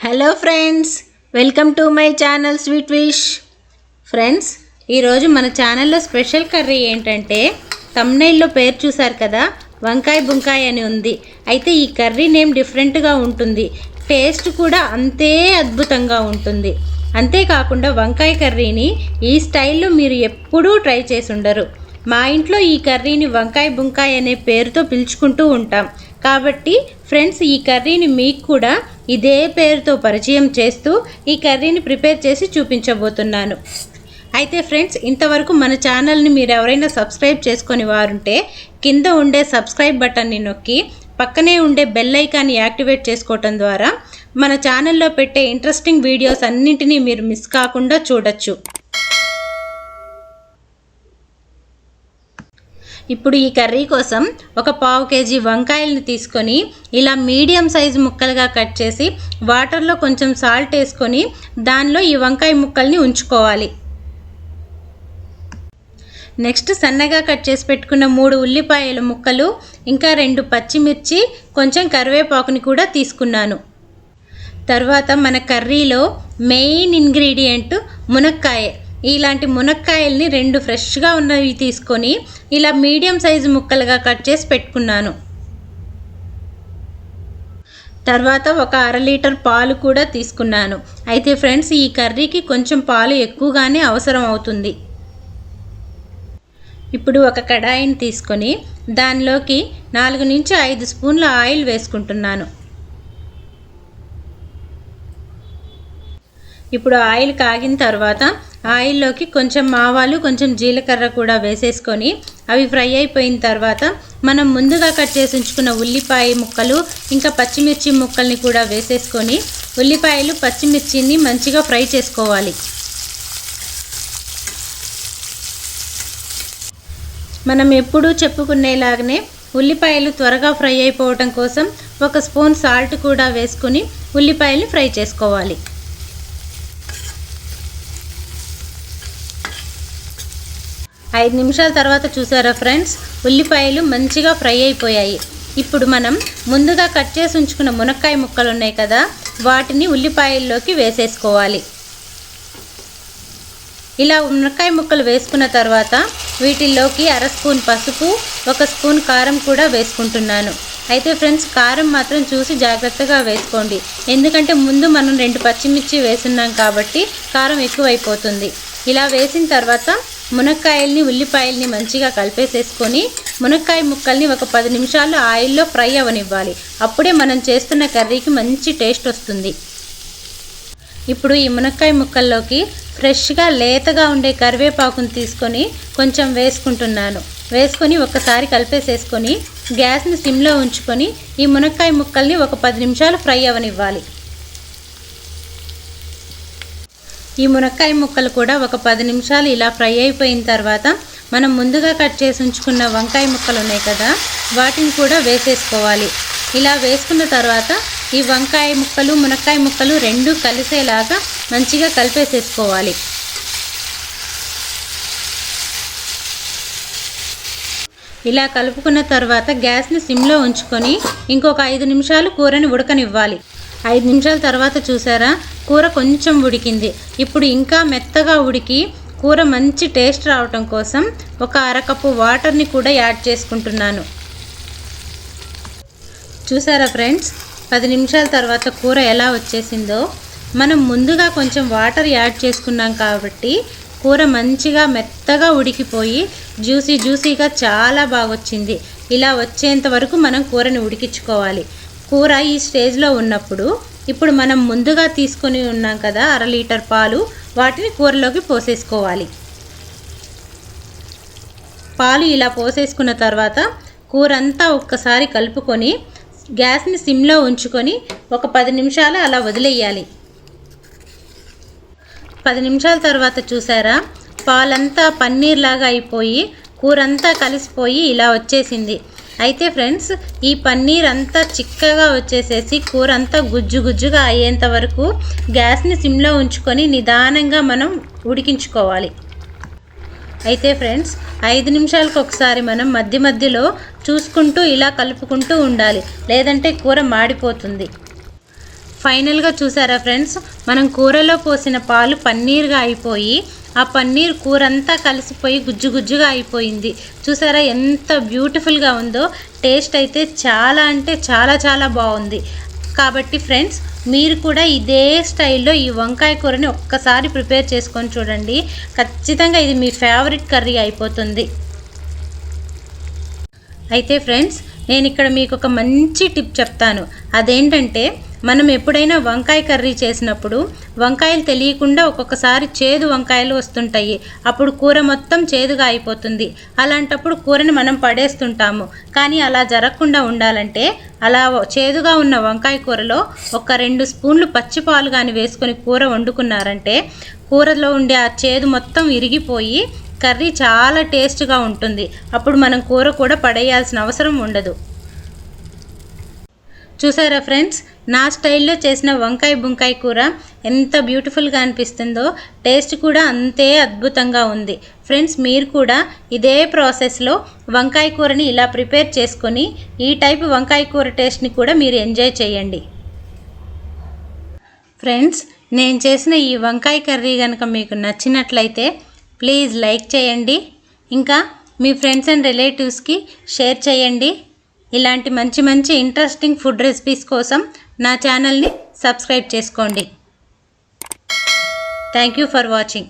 Hello friends, welcome to my channel sweet wish. Friends, ఈరోజు మన ఛానల్లో స్పెషల్ కర్రీ ఏంటంటే థంబ్నెయిల్లో పేరు చూసారు కదా, వంకాయ బుంకాయ అని ఉంది. అయితే ఈ కర్రీ నేమ్ డిఫరెంట్గా ఉంటుంది, టేస్ట్ కూడా అంతే అద్భుతంగా ఉంటుంది. అంతేకాకుండా వంకాయ కర్రీని ఈ స్టైల్లో మీరు ఎప్పుడూ ట్రై చేసి ఉండరు. మా ఇంట్లో ఈ కర్రీని వంకాయ బుంకాయ అనే పేరుతో పిలుచుకుంటూ ఉంటాం. కాబట్టి ఫ్రెండ్స్, ఈ కర్రీని మీకు కూడా ఇదే పేరుతో పరిచయం చేస్తూ ఈ కర్రీని ప్రిపేర్ చేసి చూపించబోతున్నాను. అయితే ఫ్రెండ్స్, ఇంతవరకు మన ఛానల్ని మీరు ఎవరైనా సబ్స్క్రైబ్ చేసుకొని వారుంటే కింద ఉండే సబ్స్క్రైబ్ బటన్ని నొక్కి పక్కనే ఉండే బెల్ ఐకాన్ని యాక్టివేట్ చేసుకోవటం ద్వారా మన ఛానల్లో పెట్టే ఇంట్రెస్టింగ్ వీడియోస్ అన్నింటినీ మీరు మిస్ కాకుండా చూడొచ్చు. ఇప్పుడు ఈ కర్రీ కోసం ఒక 1/2 kg వంకాయలను తీసుకొని ఇలా మీడియం సైజు ముక్కలుగా కట్ చేసి వాటర్లో కొంచెం సాల్ట్ వేసుకొని దానిలో ఈ వంకాయ ముక్కల్ని ఉంచుకోవాలి. నెక్స్ట్ సన్నగా కట్ చేసి పెట్టుకున్న 3 ఉల్లిపాయల ముక్కలు, ఇంకా 2 పచ్చిమిర్చి, కొంచెం కరివేపాకుని కూడా తీసుకున్నాను. తర్వాత మన కర్రీలో మెయిన్ ఇంగ్రీడియంట్ మునక్కాయ. ఇలాంటి మునక్కాయల్ని 2 ఫ్రెష్గా ఉన్నవి తీసుకొని ఇలా మీడియం సైజు ముక్కలుగా కట్ చేసి పెట్టుకున్నాను. తర్వాత ఒక 1/2 లీటర్ పాలు కూడా తీసుకున్నాను. అయితే ఫ్రెండ్స్, ఈ కర్రీకి కొంచెం పాలు ఎక్కువగానే అవసరం అవుతుంది. ఇప్పుడు ఒక కడాయిని తీసుకొని దానిలోకి 4 నుంచి 5 స్పూన్ల ఆయిల్ వేసుకుంటున్నాను. ఇప్పుడు ఆయిల్ కాగిన తర్వాత ఆయిల్లోకి కొంచెం ఆవాలు, కొంచెం జీలకర్ర కూడా వేసేసుకొని అవి ఫ్రై అయిపోయిన తర్వాత మనం ముందుగా కట్ చేసి ఉంచుకున్న ఉల్లిపాయ ముక్కలు, ఇంకా పచ్చిమిర్చి ముక్కల్ని కూడా వేసేసుకొని ఉల్లిపాయలు, పచ్చిమిర్చిని మంచిగా ఫ్రై చేసుకోవాలి. మనం ఎప్పుడూ చెప్పుకునేలాగానే ఉల్లిపాయలు త్వరగా ఫ్రై అయిపోవటం కోసం 1 స్పూన్ సాల్ట్ కూడా వేసుకొని ఉల్లిపాయలు ఫ్రై చేసుకోవాలి. 5 నిమిషాల తర్వాత చూసారా ఫ్రెండ్స్, ఉల్లిపాయలు మంచిగా ఫ్రై అయిపోయాయి. ఇప్పుడు మనం ముందుగా కట్ చేసి ఉంచుకున్న మునక్కాయ ముక్కలు ఉన్నాయి కదా, వాటిని ఉల్లిపాయల్లోకి వేసేసుకోవాలి. ఇలా మునక్కాయ ముక్కలు వేసుకున్న తర్వాత వీటిల్లోకి 1/2 స్పూన్ పసుపు, 1 స్పూన్ కారం కూడా వేసుకుంటున్నాను. అయితే ఫ్రెండ్స్, కారం మాత్రం చూసి జాగ్రత్తగా వేసుకోండి, ఎందుకంటే ముందు మనం 2 పచ్చిమిర్చి వేసున్నాం కాబట్టి కారం ఎక్కువైపోతుంది. ఇలా వేసిన తర్వాత మునక్కాయల్ని, ఉల్లిపాయల్ని మంచిగా కలిపేసేసుకొని మునక్కాయ ముక్కల్ని ఒక 10 నిమిషాలు ఆయిల్లో ఫ్రై అవ్వనివ్వాలి. అప్పుడే మనం చేస్తున్న కర్రీకి మంచి టేస్ట్ వస్తుంది. ఇప్పుడు ఈ మునక్కాయ ముక్కల్లోకి ఫ్రెష్గా లేతగా ఉండే కరివేపాకుని తీసుకొని కొంచెం వేసుకుంటున్నాను. వేసుకొని ఒకసారి కలిపేసేసుకొని గ్యాస్ని సిమ్లో ఉంచుకొని ఈ మునక్కాయ ముక్కల్ని ఒక 10 నిమిషాలు ఫ్రై అవ్వనివ్వాలి. ఈ మునక్కాయ ముక్కలు కూడా ఒక 10 నిమిషాలు ఇలా ఫ్రై అయిపోయిన తర్వాత మనం ముందుగా కట్ చేసి ఉంచుకున్న వంకాయ ముక్కలు ఉన్నాయి కదా, వాటిని కూడా వేసేసుకోవాలి. ఇలా వేసుకున్న తర్వాత ఈ వంకాయ ముక్కలు, మునక్కాయ ముక్కలు 2 కలిసేలాగా మంచిగా కలిపేసేసుకోవాలి. ఇలా కలుపుకున్న తర్వాత గ్యాస్ని సిమ్లో ఉంచుకొని ఇంకొక 5 నిమిషాలు కూరని ఉడకనివ్వాలి. 5 నిమిషాల తర్వాత చూసారా, కూర కొంచెం ఉడికింది. ఇప్పుడు ఇంకా మెత్తగా ఉడికి కూర మంచి టేస్ట్ రావటం కోసం ఒక 1/2 కప్పు వాటర్ని కూడా యాడ్ చేసుకుంటున్నాను. చూసారా ఫ్రెండ్స్, 10 నిమిషాల తర్వాత కూర ఎలా వచ్చేసిందో. మనం ముందుగా కొంచెం వాటర్ యాడ్ చేసుకున్నాం కాబట్టి కూర మంచిగా మెత్తగా ఉడికిపోయి జ్యూసీగా చాలా బాగా వచ్చింది. ఇలా వచ్చేంత వరకు మనం కూరని ఉడికించుకోవాలి. కూర ఈ స్టేజ్లో ఉన్నప్పుడు ఇప్పుడు మనం ముందుగా తీసుకొని ఉన్నాం కదా 1/2 లీటర్ పాలు, వాటిని కూరలోకి పోసేసుకోవాలి. పాలు ఇలా పోసేసుకున్న తర్వాత కూర అంతా ఒక్కసారి కలుపుకొని గ్యాస్ని సిమ్లో ఉంచుకొని ఒక 10 నిమిషాలు అలా వదిలేయాలి. 10 నిమిషాల తర్వాత చూసారా, పాలంతా పన్నీర్ లాగా అయిపోయి కూరంతా కలిసిపోయి ఇలా వచ్చేసింది. అయితే ఫ్రెండ్స్, ఈ పన్నీర్ అంతా చిక్కగా వచ్చేసేసి కూర అంతా గుజ్జుగా అయ్యేంత వరకు గ్యాస్ని సిమ్లో ఉంచుకొని నిదానంగా మనం ఉడికించుకోవాలి. అయితే ఫ్రెండ్స్, 5 నిమిషాలకు ఒకసారి మనం మధ్యలో చూసుకుంటూ ఇలా కలుపుకుంటూ ఉండాలి, లేదంటే కూర మాడిపోతుంది. ఫైనల్గా చూసారా ఫ్రెండ్స్, మనం కూరలో పోసిన పాలు పన్నీర్గా అయిపోయి ఆ పన్నీర్ కూర అంతా కలిసిపోయి గుజ్జు గుజ్జుగా అయిపోయింది. చూసారా ఎంత బ్యూటిఫుల్గా ఉందో. టేస్ట్ అయితే చాలా అంటే చాలా చాలా బాగుంది. కాబట్టి ఫ్రెండ్స్, మీరు కూడా ఇదే స్టైల్లో ఈ వంకాయ కూరని ఒక్కసారి ప్రిపేర్ చేసుకొని చూడండి. ఖచ్చితంగా ఇది మీ ఫేవరెట్ కర్రీ అయిపోతుంది. అయితే ఫ్రెండ్స్, నేను ఇక్కడ మీకు ఒక మంచి టిప్ చెప్తాను. అదేంటంటే, మనం ఎప్పుడైనా వంకాయ కర్రీ చేసినప్పుడు వంకాయలు తెలియకుండా ఒక్కొక్కసారి చేదు వంకాయలు వస్తుంటాయి. అప్పుడు కూర మొత్తం చేదుగా అయిపోతుంది. అలాంటప్పుడు కూరని మనం పడేస్తుంటాము. కానీ అలా జరగకుండా ఉండాలంటే, అలా చేదుగా ఉన్న వంకాయ కూరలో ఒక 2 స్పూన్లు పచ్చిపాలు కానీ వేసుకొని కూర వండుకున్నారంటే కూరలో ఉండే ఆ చేదు మొత్తం విరిగిపోయి కర్రీ చాలా టేస్ట్గా ఉంటుంది. అప్పుడు మనం కూర కూడా పడేయాల్సిన అవసరం ఉండదు. చూసారా ఫ్రెండ్స్, నా స్టైల్లో చేసిన వంకాయ బుంకాయ కూర ఎంత బ్యూటిఫుల్గా అనిపిస్తుందో. టేస్ట్ కూడా అంతే అద్భుతంగా ఉంది. ఫ్రెండ్స్, మీరు కూడా ఇదే ప్రాసెస్లో వంకాయ కూరని ఇలా ప్రిపేర్ చేసుకొని ఈ టైప్ వంకాయ కూర టేస్ట్ని కూడా మీరు ఎంజాయ్ చేయండి. ఫ్రెండ్స్, నేను చేసిన ఈ వంకాయ కర్రీ కనుక మీకు నచ్చినట్లయితే ప్లీజ్ లైక్ చేయండి. ఇంకా మీ ఫ్రెండ్స్ అండ్ రిలేటివ్స్కి షేర్ చేయండి. ఇలాంటి మంచి మంచి ఇంట్రెస్టింగ్ ఫుడ్ రెసిపీస్ కోసం నా ఛానల్ని సబ్స్క్రైబ్ చేసుకోండి. Thank you for watching.